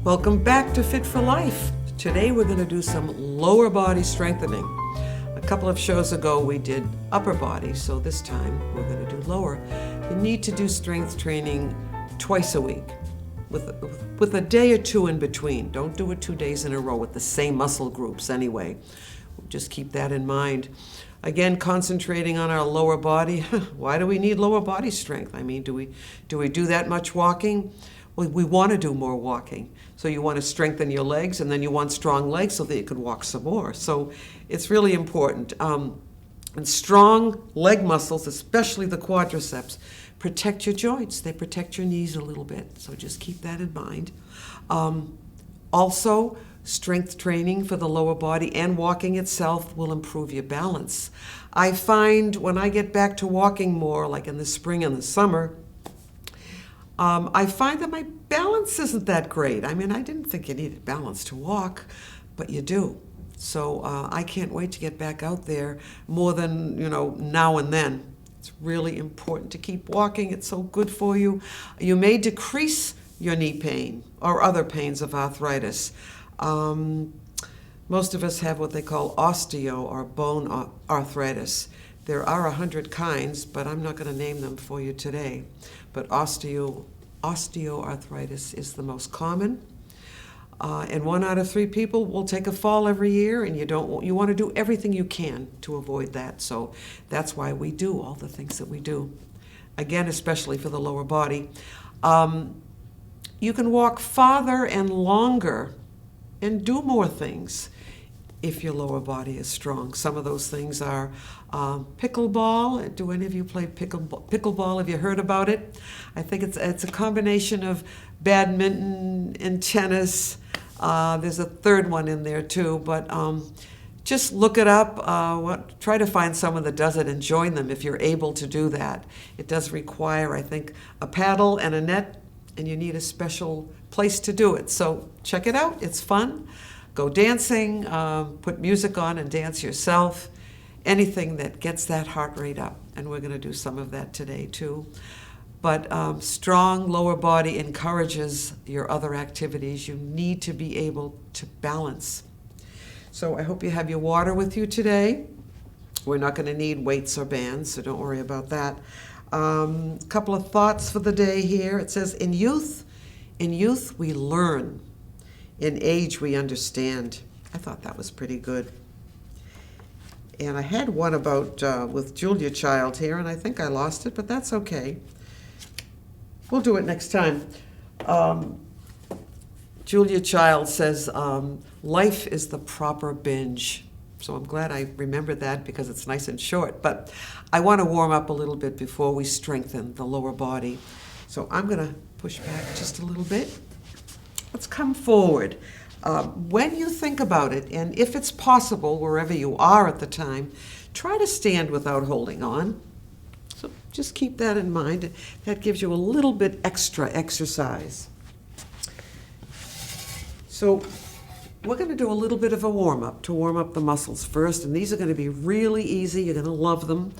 Welcome back to Fit for Life. Today we're going to do some lower body strengthening. A couple of shows ago we did upper body, so this time we're going to do lower. You need to do strength training twice a week with a day or two in between. Don't do it 2 days in a row with the same muscle groups anyway. Just keep that in mind. Again, concentrating on our lower body. Why do we need lower body strength? I mean, do we do that much walking? Well, we want to do more walking. So you want to strengthen your legs, and then you want strong legs so that you can walk some more. So it's really important. And strong leg muscles, especially the quadriceps, protect your joints. They protect your knees a little bit. So just keep that in mind. Also, strength training for the lower body and walking itself will improve your balance. I find when I get back to walking more, like in the spring and the summer, I find that my balance isn't that great. I mean, I didn't think you needed balance to walk, but you do. So I can't wait to get back out there more than, now and then. It's really important to keep walking. It's so good for you. You may decrease your knee pain or other pains of arthritis. Most of us have what they call osteo or bone arthritis. There are 100 kinds, but I'm not going to name them for you today. But osteoarthritis is the most common. And 1 out of 3 people will take a fall every year, and you want to do everything you can to avoid that. So that's why we do all the things that we do. Again, especially for the lower body. You can walk farther and longer and do more things if your lower body is strong. Some of those things are pickleball. Do any of you play pickleball? Have you heard about it? I think it's a combination of badminton and tennis. There's a third one in there too, but just look it up. Try to find someone that does it and join them if you're able to do that. It does require, I think, a paddle and a net, and you need a special place to do it. So check it out. It's fun. Go dancing, put music on and dance yourself. Anything that gets that heart rate up. And we're going to do some of that today too. But strong lower body encourages your other activities. You need to be able to balance. So I hope you have your water with you today. We're not going to need weights or bands, so don't worry about that. A couple of thoughts for the day here. It says, in youth we learn. In age, we understand. I thought that was pretty good. And I had one about with Julia Child here, and I think I lost it, but that's okay. We'll do it next time. Julia Child says, life is the proper binge. So I'm glad I remembered that because it's nice and short. But I want to warm up a little bit before we strengthen the lower body. So I'm going to push back just a little bit. Let's come forward. When you think about it, and if it's possible, wherever you are at the time, try to stand without holding on. So just keep that in mind. That gives you a little bit extra exercise. So we're going to do a little bit of a warm-up to warm up the muscles first, and these are going to be really easy. You're going to love them.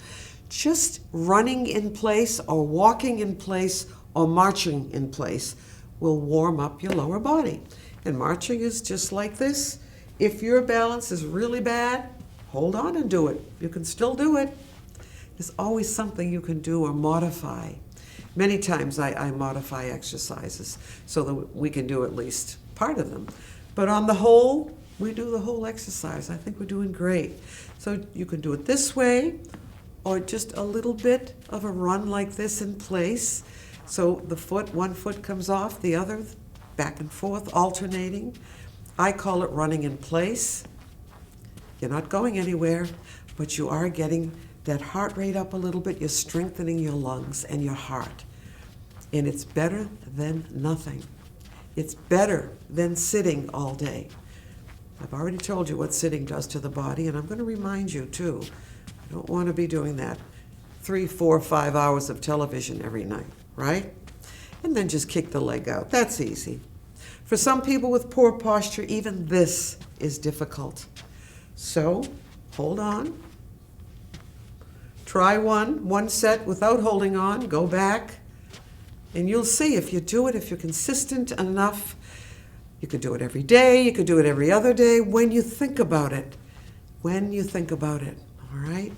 Just running in place or walking in place or marching in place will warm up your lower body. And marching is just like this. If your balance is really bad, hold on and do it. You can still do it. There's always something you can do or modify. Many times I modify exercises so that we can do at least part of them. But on the whole, we do the whole exercise. I think we're doing great. So you can do it this way, or just a little bit of a run like this in place. So one foot comes off, the other, back and forth, alternating. I call it running in place. You're not going anywhere, but you are getting that heart rate up a little bit. You're strengthening your lungs and your heart. And it's better than nothing. It's better than sitting all day. I've already told you what sitting does to the body, and I'm going to remind you too. You don't want to be doing that 3, 4, 5 hours of television every night, right? And then just kick the leg out. That's easy. For some people with poor posture, even this is difficult. So hold on. Try one set without holding on. Go back. And you'll see if you do it, if you're consistent enough, You could do it every day. You could do it every other day when you think about it. When you think about it, all right?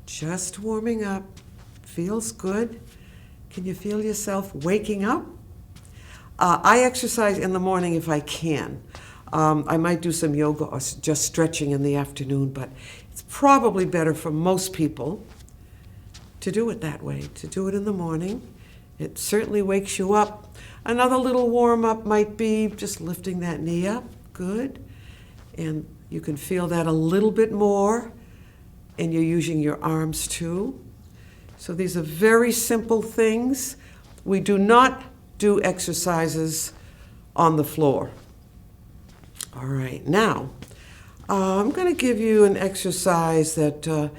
Just warming up. Feels good. Can you feel yourself waking up? I exercise in the morning if I can. I might do some yoga or just stretching in the afternoon, but it's probably better for most people to do it that way, to do it in the morning. It certainly wakes you up. Another little warm-up might be just lifting that knee up. Good. And you can feel that a little bit more, and you're using your arms too. So these are very simple things. We do not do exercises on the floor. All right, now I'm going to give you an exercise that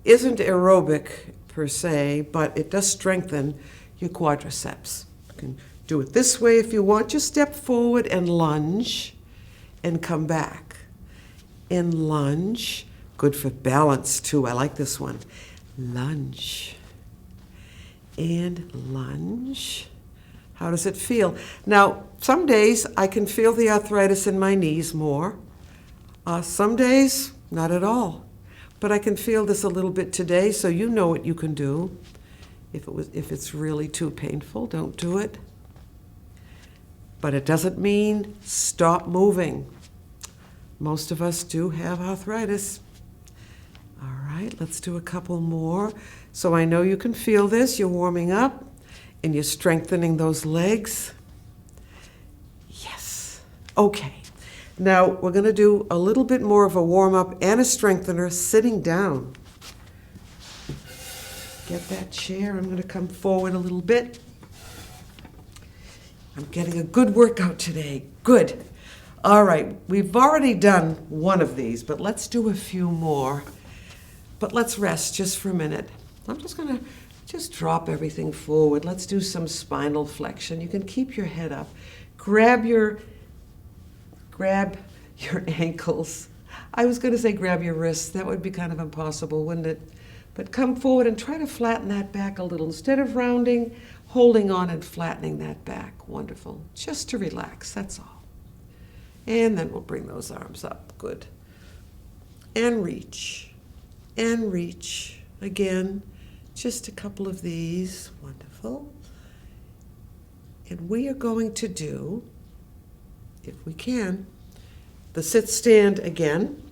isn't aerobic per se, but it does strengthen your quadriceps. You can do it this way if you want. Just step forward and lunge and come back. And lunge. Good for balance too. I like this one. Lunge. And lunge. How does it feel? Now, some days I can feel the arthritis in my knees more. Some days, not at all. But I can feel this a little bit today, so you know what you can do. If it's really too painful, don't do it. But it doesn't mean stop moving. Most of us do have arthritis. All right, let's do a couple more. So I know you can feel this. You're warming up and you're strengthening those legs. Yes. Okay. Now we're going to do a little bit more of a warm-up and a strengthener sitting down. Get that chair. I'm going to come forward a little bit. I'm getting a good workout today. Good. All right, we've already done one of these, but let's do a few more. But let's rest just for a minute. I'm just going to drop everything forward. Let's do some spinal flexion. You can keep your head up. Grab your ankles. I was going to say grab your wrists. That would be kind of impossible, wouldn't it? But come forward and try to flatten that back a little. Instead of rounding, holding on and flattening that back. Wonderful. Just to relax, that's all. And then we'll bring those arms up. Good. And reach. And reach. Again, just a couple of these. Wonderful. And we are going to do, if we can, the sit-stand again.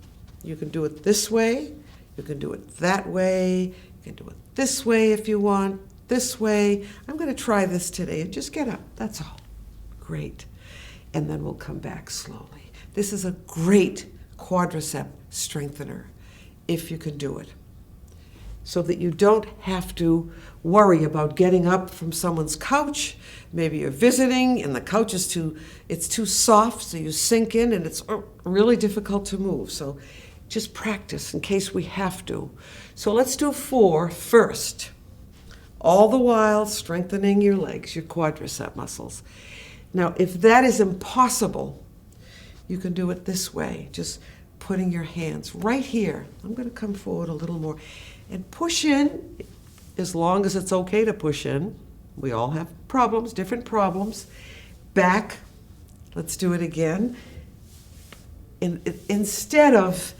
You can do it this way. You can do it that way. You can do it this way if you want. This way. I'm going to try this today. Just get up. That's all. Great. And then we'll come back slowly. This is a great quadricep strengthener, if you can do it, so that you don't have to worry about getting up from someone's couch. Maybe you're visiting and the couch is too soft, so you sink in and it's really difficult to move. So just practice in case we have to. So let's do 4 first, all the while strengthening your legs, your quadricep muscles. Now, if that is impossible, you can do it this way, just putting your hands right here. I'm going to come forward a little more and push in as long as it's okay to push in. We all have problems, different problems. Back. Let's do it again. Instead of,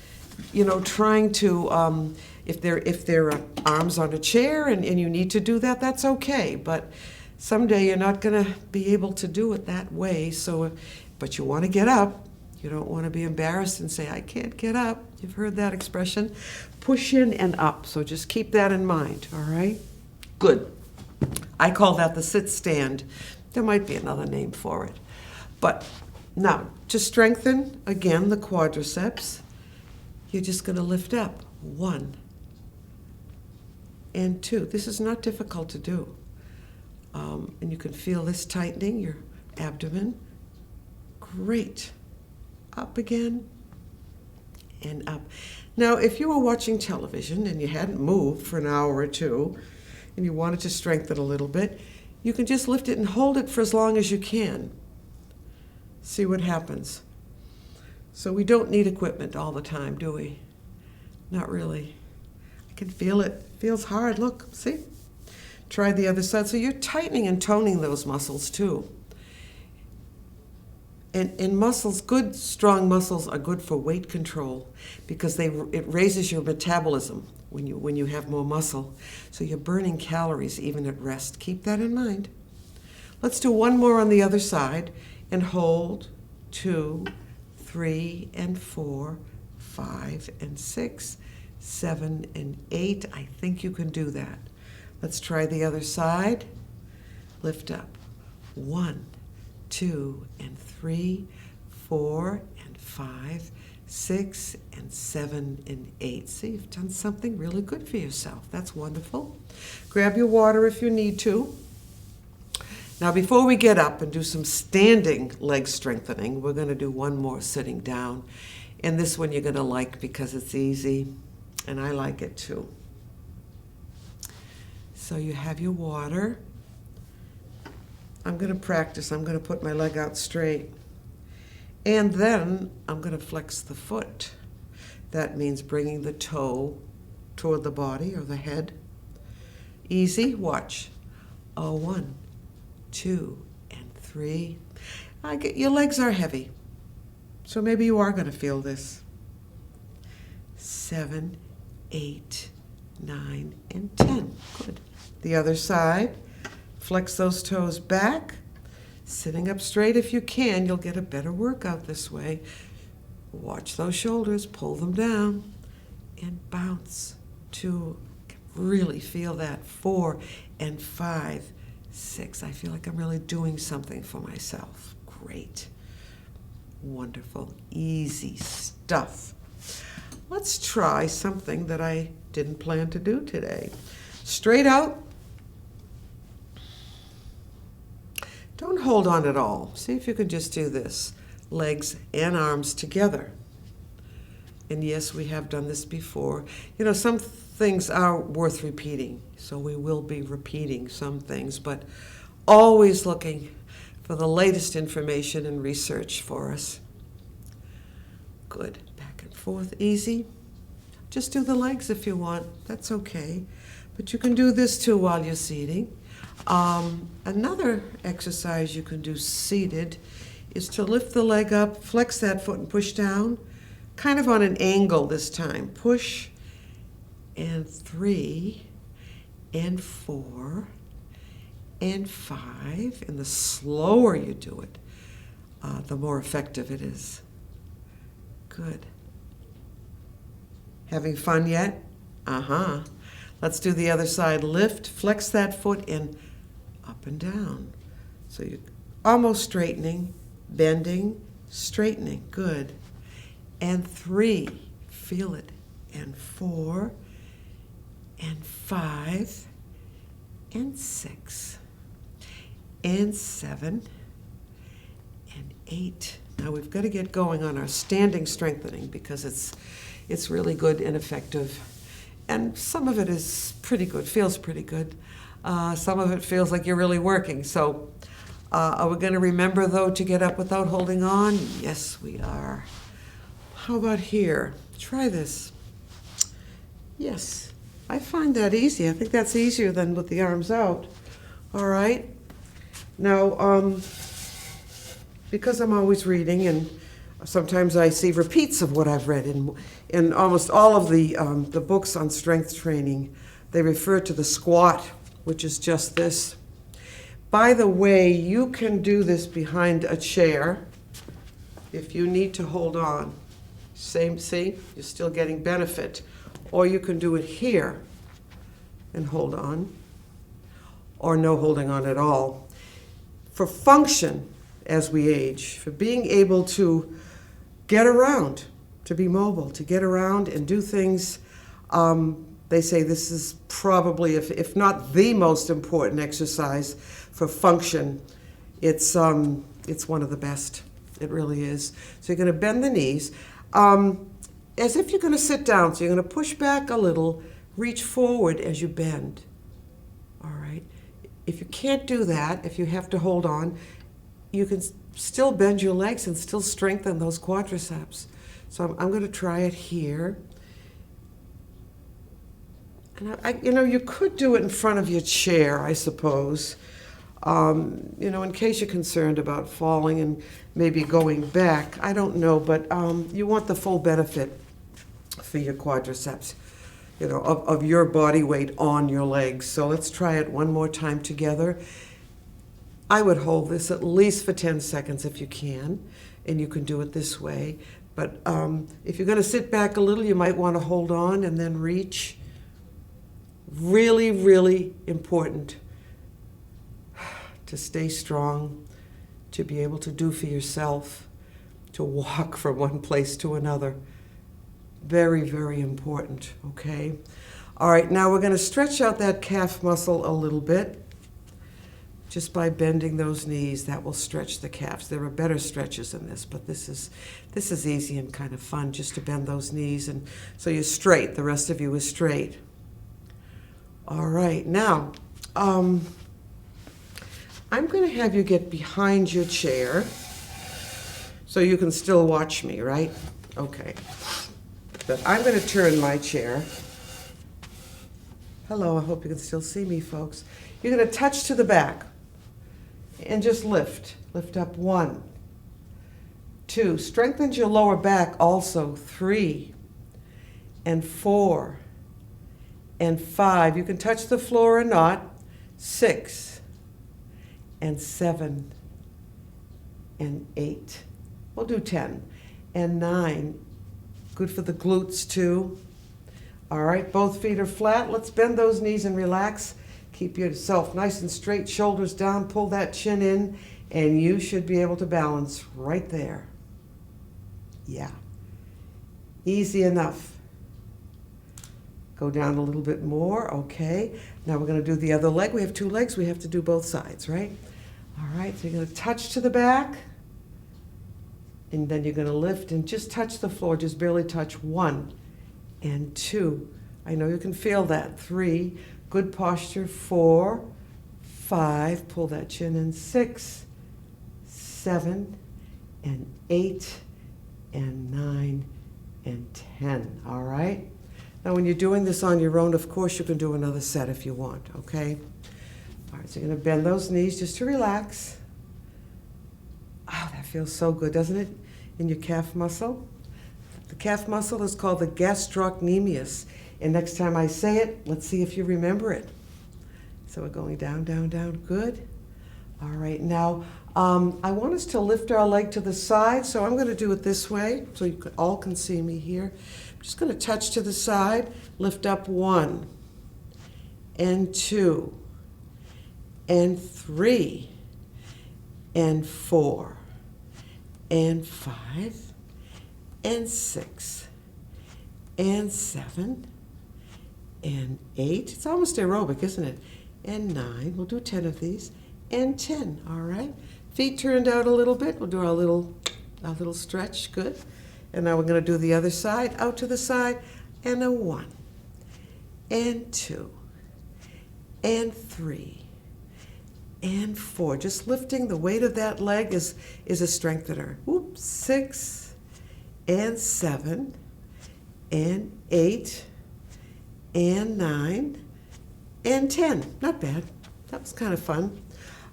trying to, if there are arms on a chair and you need to do that, that's okay. But someday you're not going to be able to do it that way. But you want to get up. You don't want to be embarrassed and say, I can't get up. You've heard that expression. Push in and up. So just keep that in mind, all right? Good. I call that the sit-stand. There might be another name for it. But now, to strengthen, again, the quadriceps, you're just going to lift up. 1 and 2. This is not difficult to do. And you can feel this tightening your abdomen. Great. Up again and up. Now, if you were watching television and you hadn't moved for an hour or two and you wanted to strengthen a little bit, you can just lift it and hold it for as long as you can. See what happens. So we don't need equipment all the time, do we? Not really. I can feel it. It feels hard. Look, see? Try the other side. So you're tightening and toning those muscles too. And muscles, good strong muscles are good for weight control because it raises your metabolism when you have more muscle. So you're burning calories even at rest. Keep that in mind. Let's do one more on the other side and hold 2, 3, and 4, 5, and 6, 7, and 8. I think you can do that. Let's try the other side. Lift up. 1, 2, and 3, 4, and 5, 6, and 7, and 8. See, you've done something really good for yourself. That's wonderful. Grab your water if you need to. Now, before we get up and do some standing leg strengthening, we're going to do one more sitting down. And this one you're going to like because it's easy, and I like it too. So you have your water. I'm going to practice. I'm going to put my leg out straight. And then I'm going to flex the foot. That means bringing the toe toward the body or the head. Easy. Watch. 1, 2, and 3. Your legs are heavy, so maybe you are going to feel this. 7, 8, 9, and 10. Good. The other side. Flex those toes back. Sitting up straight if you can. You'll get a better workout this way. Watch those shoulders. Pull them down. And bounce. 2. Really feel that. 4 and 5, 6. I feel like I'm really doing something for myself. Great. Wonderful. Easy stuff. Let's try something that I didn't plan to do today. Straight out. Don't hold on at all. See if you can just do this. Legs and arms together. And yes, we have done this before. You know, some things are worth repeating, so we will be repeating some things, but always looking for the latest information and research for us. Good. Back and forth. Easy. Just do the legs if you want. That's okay. But you can do this too while you're seating. Another exercise you can do seated is to lift the leg up, flex that foot and push down, kind of on an angle this time. Push, and 3, and 4, and 5. And the slower you do it, the more effective it is. Good. Having fun yet? Let's do the other side. Lift, flex that foot, and up and down. So you're almost straightening, bending, straightening. Good. And 3, feel it. And 4, and 5, and 6, and 7, and 8. Now we've got to get going on our standing strengthening because it's really good and effective. And some of it is pretty good, feels pretty good. Some of it feels like you're really working. So are we going to remember, though, to get up without holding on? Yes, we are. How about here? Try this. Yes, I find that easy. I think that's easier than with the arms out. All right. Now, because I'm always reading, and sometimes I see repeats of what I've read in almost all of the books on strength training, they refer to the squat, which is just this. By the way, you can do this behind a chair if you need to hold on. Same, see? You're still getting benefit. Or you can do it here and hold on, or no holding on at all. For function as we age, for being able to get around, to be mobile, to get around and do things, they say this is probably, if not the most important exercise for function. It's one of the best. It really is. So you're going to bend the knees as if you're going to sit down. So you're going to push back a little, reach forward as you bend. All right. If you can't do that, if you have to hold on, you can still bend your legs and still strengthen those quadriceps. So I'm going to try it here. And you could do it in front of your chair, I suppose. You know, in case you're concerned about falling and maybe going back, I don't know, but you want the full benefit for your quadriceps, you know, of your body weight on your legs. So let's try it one more time together. I would hold this at least for 10 seconds if you can, and you can do it this way. But if you're going to sit back a little, you might want to hold on and then reach. Really, really important to stay strong, to be able to do for yourself, to walk from one place to another. Very, very important, okay? All right, now we're going to stretch out that calf muscle a little bit. Just by bending those knees, that will stretch the calves. There are better stretches than this, but this is easy and kind of fun, just to bend those knees. And so you're straight, the rest of you is straight. All right, now, I'm going to have you get behind your chair so you can still watch me, right? Okay. But I'm going to turn my chair. Hello, I hope you can still see me, folks. You're going to touch to the back and just lift. Lift up 1, 2. Strengthens your lower back also. 3 and 4 and 5. You can touch the floor or not. 6 and 7 and 8. We'll do 10 and 9. Good for the glutes too. All right, both feet are flat. Let's bend those knees and relax. Keep yourself nice and straight, shoulders down, pull that chin in, and you should be able to balance right there. Yeah, easy enough. Go down a little bit more, okay. Now we're gonna do the other leg. We have 2 legs, we have to do both sides, right? All right, so you're gonna touch to the back, and then you're gonna lift and just touch the floor, just barely touch. 1 and 2. I know you can feel that. 3, good posture. 4, 5, pull that chin in. 6, 7, and 8, and 9, and 10, all right? Now when you're doing this on your own, of course you can do another set if you want, okay? All right, so you're gonna bend those knees just to relax. Oh, that feels so good, doesn't it? In your calf muscle. The calf muscle is called the gastrocnemius. And next time I say it, let's see if you remember it. So we're going down, down, down, good. All right, now I want us to lift our leg to the side, so I'm gonna do it this way, so you all can see me here. I'm just gonna touch to the side, lift up 1, and 2, and 3, and 4, and 5, and 6, and 7, and 8. It's almost aerobic, isn't it? And 9. We'll do 10 of these. And 10. All right. Feet turned out a little bit. We'll do our little stretch. Good. And now we're going to do the other side. Out to the side. And a 1, and 2, and 3, and 4. Just lifting the weight of that leg is a strengthener. Oops. 6, and 7, and 8, and 9, and 10. Not bad. That was kind of fun.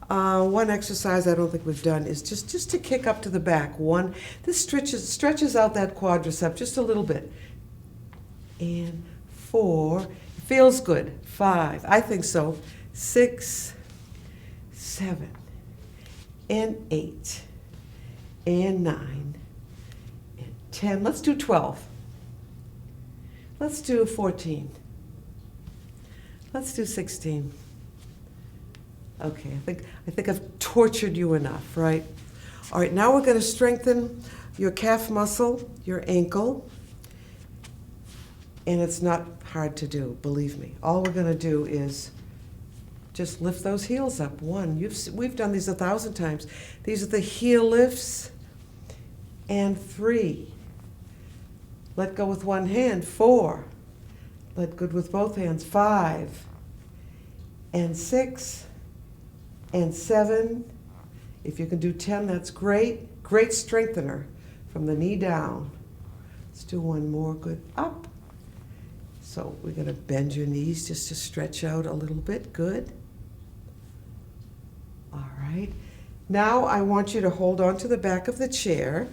One exercise I don't think we've done is just to kick up to the back. 1. This stretches out that quadricep just a little bit. And 4. Feels good. 5. I think so. 6, 7, and 8, and 9, and 10. Let's do 12. Let's do 14. Let's do 16. Okay, I think I've tortured you enough, right? All right, now we're going to strengthen your calf muscle, your ankle, and it's not hard to do, believe me. All we're going to do is just lift those heels up. 1, we've done these 1,000 times. These are the heel lifts. And 3, let go with one hand. 4, let good with both hands. 5, and 6, and 7. If you can do 10, that's great. Great strengthener from the knee down. Let's do one more. Good. Up. So we're going to bend your knees just to stretch out a little bit. Good. right. Now I want you to hold on to the back of the chair,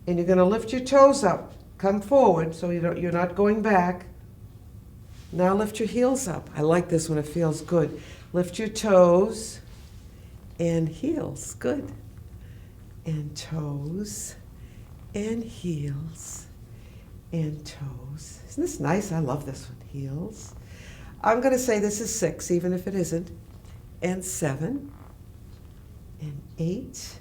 and you're going to lift your toes up. Come forward so you're not going back. Now lift your heels up. I like this when it feels good. Lift your toes and heels. Good. And toes and heels and toes. Isn't this nice? I love this one. Heels. I'm going to say this is 6, even if it isn't. And 7 and 8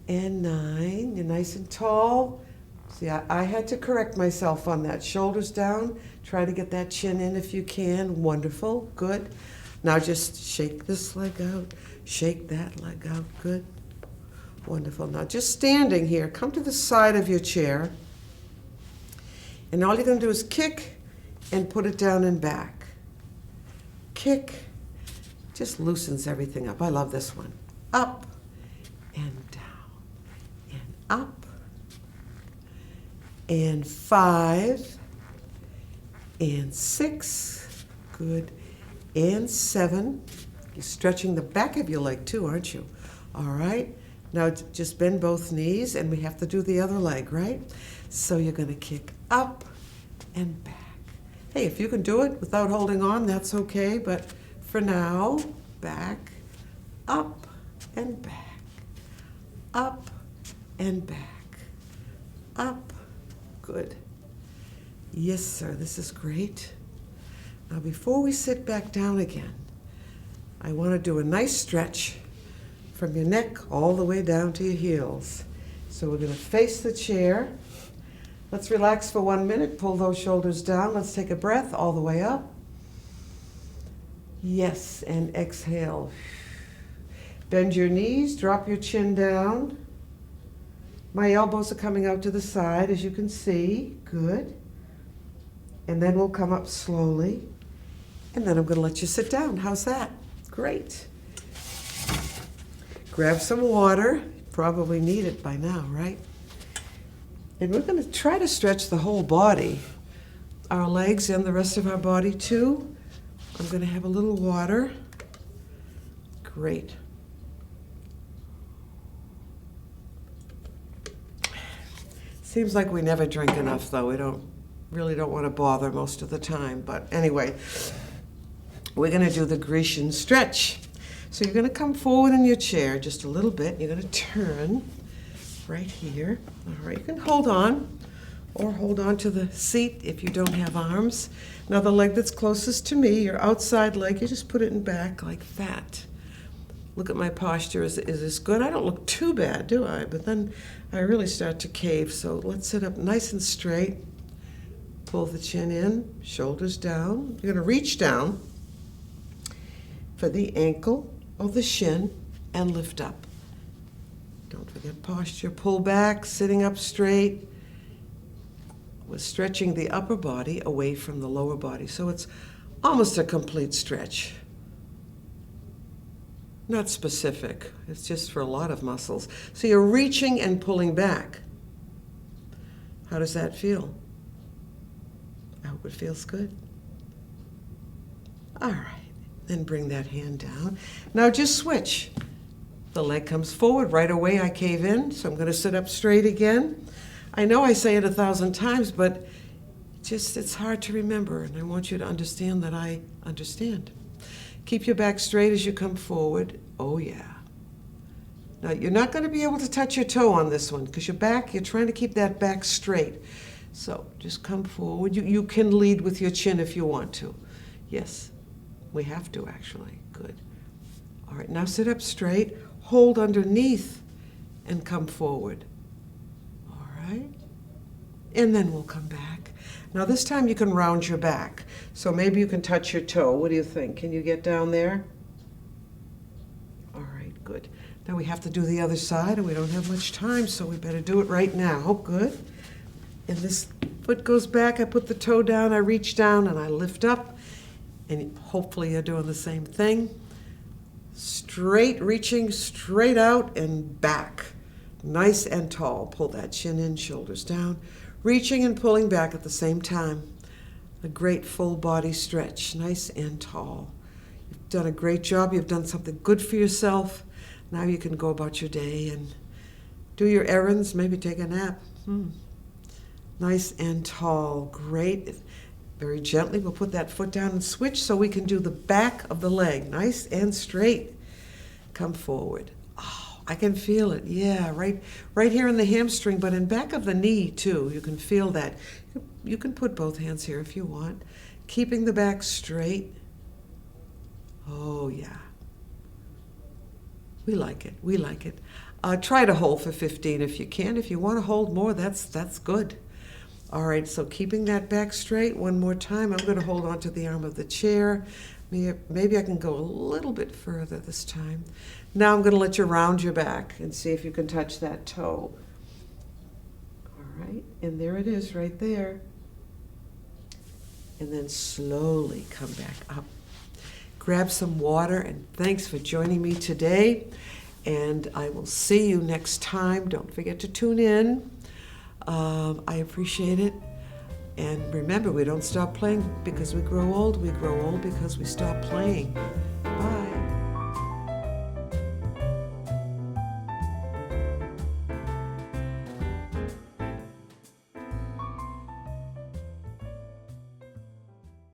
and 9. You're nice and tall. See, I had to correct myself on that. Shoulders down. Try to get that chin in if you can. Wonderful. Good. Now just shake this leg out. Shake that leg out. Good. Wonderful. Now just standing here, come to the side of your chair. And all you're going to do is kick and put it down and back. Kick. Just loosens everything up. I love this one. Up and down and up. And 5 and 6. Good. And 7. You're stretching the back of your leg too, aren't you? All right. Now just bend both knees, and we have to do the other leg, right? So you're going to kick up and back. Hey, if you can do it without holding on, that's okay. But for now, back, up and back, up and back, up. Good. Yes, sir. This is great. Now, before we sit back down again, I want to do a nice stretch from your neck all the way down to your heels. So we're going to face the chair. Let's relax for 1 minute. Pull those shoulders down. Let's take a breath all the way up. Yes, and exhale. Bend your knees. Drop your chin down. My elbows are coming out to the side, as you can see. Good. And then we'll come up slowly. And then I'm going to let you sit down. How's that? Great. Grab some water. Probably need it by now, right? And we're going to try to stretch the whole body. Our legs and the rest of our body too. I'm going to have a little water. Great. Seems like we never drink enough, though. We really don't want to bother most of the time. But anyway, we're going to do the Grecian Stretch. So you're going to come forward in your chair just a little bit. You're going to turn right here. All right, you can hold on or hold on to the seat if you don't have arms. Now the leg that's closest to me, your outside leg, you just put it in back like that. Look at my posture. Is this good? I don't look too bad, do I? But then I really start to cave. So let's sit up nice and straight. Pull the chin in, shoulders down. You're going to reach down for the ankle or the shin and lift up. Don't forget posture. Pull back, sitting up straight. We're stretching the upper body away from the lower body. So it's almost a complete stretch. Not specific. It's just for a lot of muscles. So you're reaching and pulling back. How does that feel? I hope it feels good. All right. Then bring that hand down. Now just switch. The leg comes forward. Right away I cave in, so I'm going to sit up straight again. I know I say it 1,000 times, but it's hard to remember, and I want you to understand that I understand. Keep your back straight as you come forward. Oh, yeah. Now, you're not going to be able to touch your toe on this one because you're trying to keep that back straight. So just come forward. You can lead with your chin if you want to. Yes, we have to, actually. Good. All right, now sit up straight. Hold underneath and come forward. All right. And then we'll come back. Now this time you can round your back. So maybe you can touch your toe. What do you think? Can you get down there? All right, good. Now we have to do the other side, and we don't have much time, so we better do it right now. Good. And this foot goes back. I put the toe down, I reach down, and I lift up. And hopefully you're doing the same thing. Straight, reaching straight out and back. Nice and tall. Pull that chin in, shoulders down. Reaching and pulling back at the same time. A great full body stretch, nice and tall. You've done a great job. You've done something good for yourself. Now you can go about your day and do your errands, maybe take a nap. Nice and tall. Great. Very gently, we'll put that foot down and switch so we can do the back of the leg. Nice and straight. Come forward. Oh, I can feel it. Yeah, right here in the hamstring, but in back of the knee too. You can feel that. You can put both hands here if you want. Keeping the back straight. Oh, yeah. We like it. We like it. Try to hold for 15 if you can. If you want to hold more, that's good. All right, so keeping that back straight one more time. I'm going to hold on to the arm of the chair. Maybe I can go a little bit further this time. Now I'm going to let you round your back and see if you can touch that toe. All right, and there it is right there. And then slowly come back up. Grab some water, and thanks for joining me today. And I will see you next time. Don't forget to tune in. I appreciate it. And remember, we don't stop playing because we grow old. We grow old because we stop playing.